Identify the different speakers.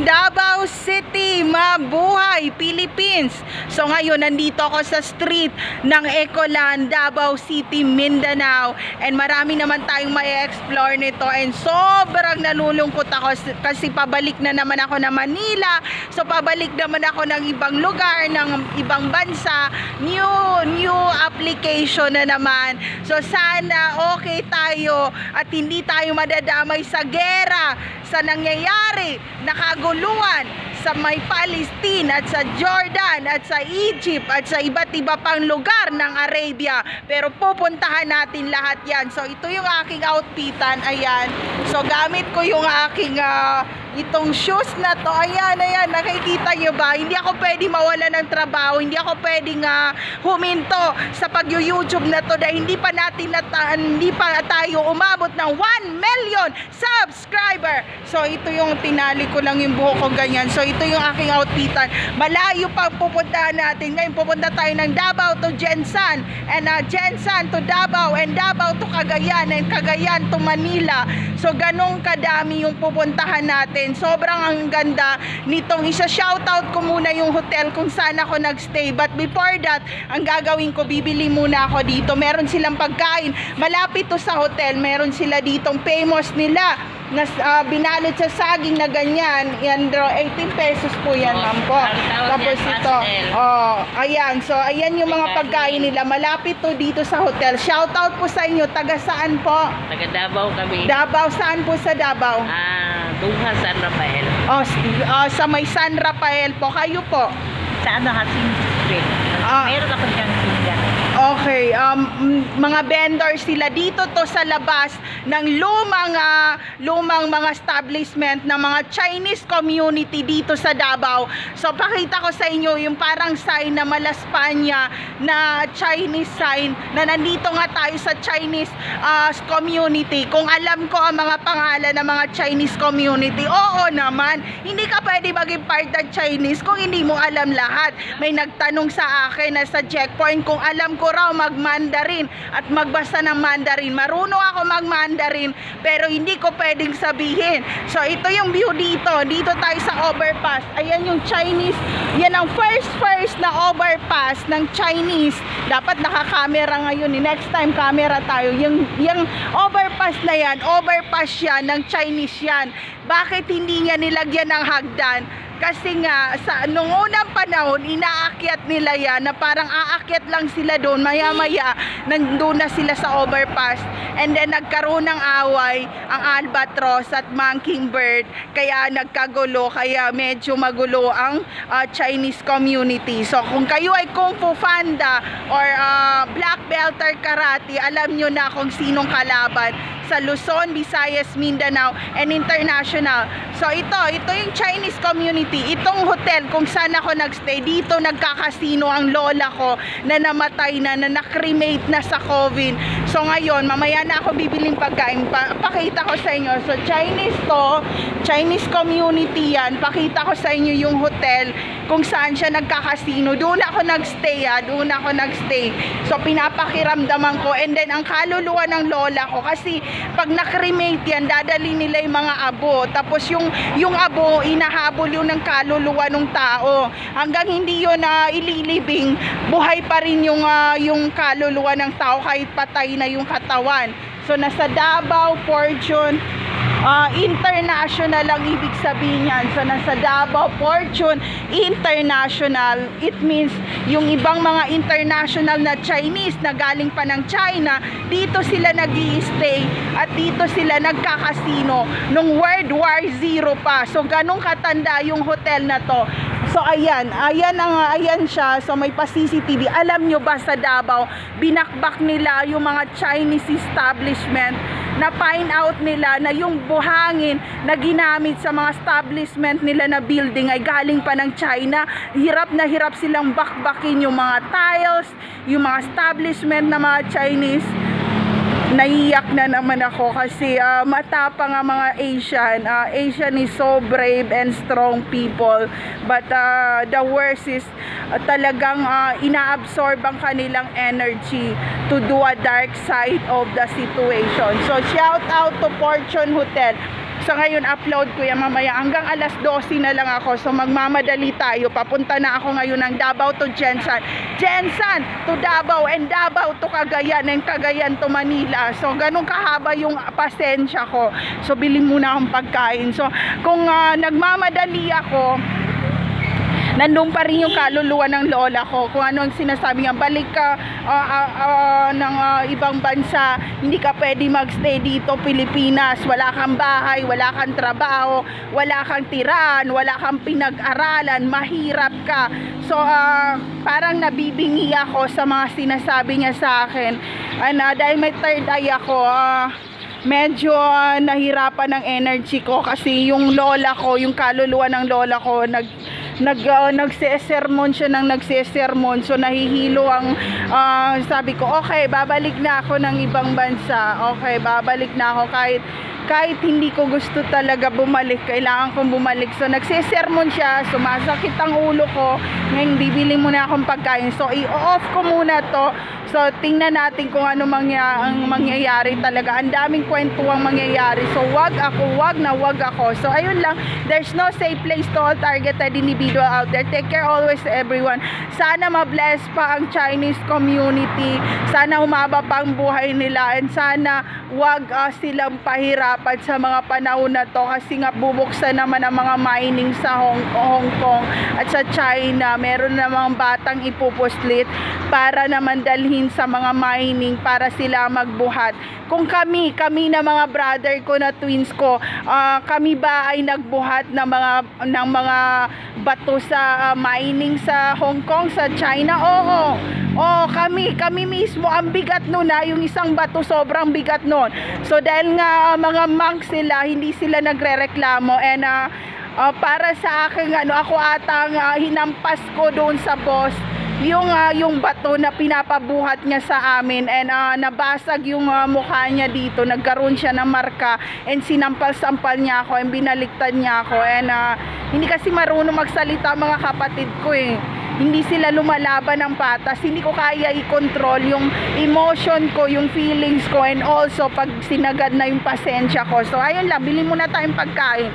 Speaker 1: Davao City, mabuhay Philippines. So ngayon nandito ako sa street ng Ecoland, Davao City, Mindanao, and marami naman tayong mai-explore nito, and sobrang nalulungkot ako kasi pabalik na naman ako ng Manila. So pabalik naman ako ng ibang lugar, ng ibang bansa, new application na naman. So sana okay tayo at hindi tayo madadamay sa gera, sa nangyayari na kaguluhan sa may Palestine at sa Jordan at sa Egypt at sa iba't iba pang lugar ng Arabia. Pero pupuntahan natin lahat yan. So ito yung aking outfitan, ayan. So gamit ko yung aking itong shoes na to, ayan, nakikita nyo ba? Hindi ako pwede mawala ng trabaho, hindi ako pwedeng huminto sa pag-YouTube na to dahil hindi pa tayo umabot ng 1 million subscriber. So ito yung tinali ko lang yung buhok ko ganyan. So ito yung aking outfitan. Malayo pa pupuntahan natin. Ngayon pupunta tayo ng Davao to Jensan, and Jensan to Davao, and Davao to Cagayan, and Cagayan to Manila. So ganong kadami yung pupuntahan natin. Sobrang ang ganda nitong isa-shoutout ko muna yung hotel kung saan ako nagstay. But before that, ang gagawin ko, bibili muna ako dito. Meron silang pagkain. Malapit to sa hotel, meron sila ditong famous nila na binalot sa saging na ganyan. Yan, 18 pesos po yan, ma'am po. Tapos ito, ayan. So, ayan yung mga pagkain nila. Malapit to dito sa hotel. Shoutout po sa inyo. Taga saan po?
Speaker 2: Taga Davao kami.
Speaker 1: Davao. Saan po sa Davao?
Speaker 2: Duha San Rafael.
Speaker 1: Sa may San Rafael po. Kayo po?
Speaker 2: Sa Hasin Street. Meron ako dyan tinda.
Speaker 1: Okay, mga vendors sila dito to sa labas ng lumang mga establishment ng mga Chinese community dito sa Davao. So pakita ko sa inyo yung parang sign na Malaspanya na Chinese sign na nandito nga tayo sa Chinese community. Kung alam ko ang mga pangalan ng mga Chinese community, oo naman, hindi ka pwede maging part ng Chinese kung hindi mo alam lahat. May nagtanong sa akin na sa checkpoint kung alam ko raw mag-Mandarin at magbasa ng Mandarin. Marunong ako mag-Mandarin pero hindi ko pwedeng sabihin. So ito yung view dito. Dito tayo sa overpass. Ayan yung Chinese. Yan ang first na overpass ng Chinese. Dapat naka-camera ngayon. Next time camera tayo. Yung overpass na yan, overpass yan ng Chinese yan. Bakit hindi niya nilagyan ng hagdan? Kasi nga, nung unang panahon, inaakyat nila yan na parang aakyat lang sila doon. Maya-maya, nandun na sila sa overpass. And then, nagkaroon ng away ang albatros at mockingbird. Kaya nagkagulo, kaya medyo magulo ang Chinese community. So, kung kayo ay Kung Fu Panda or Black Belter Karate, alam nyo na kung sinong kalaban sa Luzon, Visayas, Mindanao, and International. So, ito yung Chinese community. Itong hotel kung saan ako nagstay, dito nagkakasino ang lola ko na namatay na nakremate na sa COVID. So ngayon, mamaya na ako bibiling pagkain. Pakita ko sa inyo. So Chinese community yan. Pakita ko sa inyo yung hotel kung saan siya nagkakasino. Doon ako nagstay, doon ako nagstay. So pinapakiramdaman ko, and then ang kaluluwa ng lola ko, kasi pag nakremate yan, dadali nila yung mga abo. Tapos yung abo, inahabol yun ng kaluluwa ng tao. Hanggang hindi yun ililibing, buhay pa rin yung kaluluwa ng tao kahit patay na yung katawan. So nasa Davao Fortune International ang ibig sabihin yan. So nasa Davao Fortune International, it means yung ibang mga international na Chinese na galing pa ng China, dito sila nag-i-stay at dito sila nagkakasino nung World War Zero pa. So ganong katanda yung hotel na to. So ayan siya. So may pa-CCTV. Alam nyo ba sa Davao, binakbak nila yung mga Chinese establishment, na find out nila na yung buhangin na ginamit sa mga establishment nila na building ay galing pa ng China. Hirap na hirap silang bakbakin yung mga tiles, yung mga establishment na mga Chinese. Naiyak na naman ako kasi matapang ang mga Asian. Asian is so brave and strong people, but the worst is talagang inaabsorb ang kanilang energy to do a dark side of the situation. So shout out to Fortune Hotel. sa ngayon upload ko yan mamaya hanggang alas 12 na lang ako. So magmamadali tayo. Papunta na ako ngayon ng Davao to Jensan. Jensan to Davao and Davao to Cagayan and Cagayan to Manila. So ganun kahaba yung pasensya ko. So bili muna akong pagkain. So kung nagmamadali ako, nandun pa rin yung kaluluwa ng lola ko. Kung ano ang sinasabi niya, balik ka ng ibang bansa, hindi ka pwede magstay dito Pilipinas, wala kang bahay, wala kang trabaho, wala kang tirahan, wala kang pinag-aralan, mahirap ka. So parang nabibingi ako sa mga sinasabi niya sa akin. Dahil may third eye ako, medyo nahirapan ng energy ko kasi yung lola ko, yung kaluluwa ng lola ko nagsesermon siya ng nagsesermon. So nahihilo ang sabi ko, okay, babalik na ako ng ibang bansa. Okay, babalik na ako kahit hindi ko gusto talaga bumalik, kailangan kong bumalik. So nagsesermon siya, sumasakit ang ulo ko. Ngayon bibili muna akong pagkain. So i-off ko muna to. So tingnan natin kung ano ang mangyayari talaga. Ang daming kwentuang mangyayari. So wag ako. So ayun lang, there's no safe place to all targeted individual out there. Take care always everyone. Sana ma-bless pa ang Chinese community. Sana humaba pa ang buhay nila and sana wag silang pahirapan sa mga panahon na to kasi nga bubuksan naman ang mga mining sa Hong Kong at sa China. Meron namang batang ipupuslit para naman dalhin sa mga mining para sila magbuhat. Kung kami na mga brother ko na twins ko, kami ba ay nagbuhat ng mga bato sa mining sa Hong Kong, sa China? Oo, kami mismo. Ang bigat nun yung isang bato, sobrang bigat nun. So dahil nga mga monks sila, hindi sila nagrereklamo and para sa akin, ako atang hinampas ko doon sa boss yung bato na pinapabuhat niya sa amin and nabasag yung mukha niya dito, nagkaroon siya ng marka and sinampal-sampal niya ako and binaliktad niya ako and hindi kasi marunong magsalita mga kapatid ko hindi sila lumalaban ng patas, hindi ko kaya i-control yung emotion ko, yung feelings ko and also pag sinagad na yung pasensya ko. So ayun lang, bili muna tayong pagkain.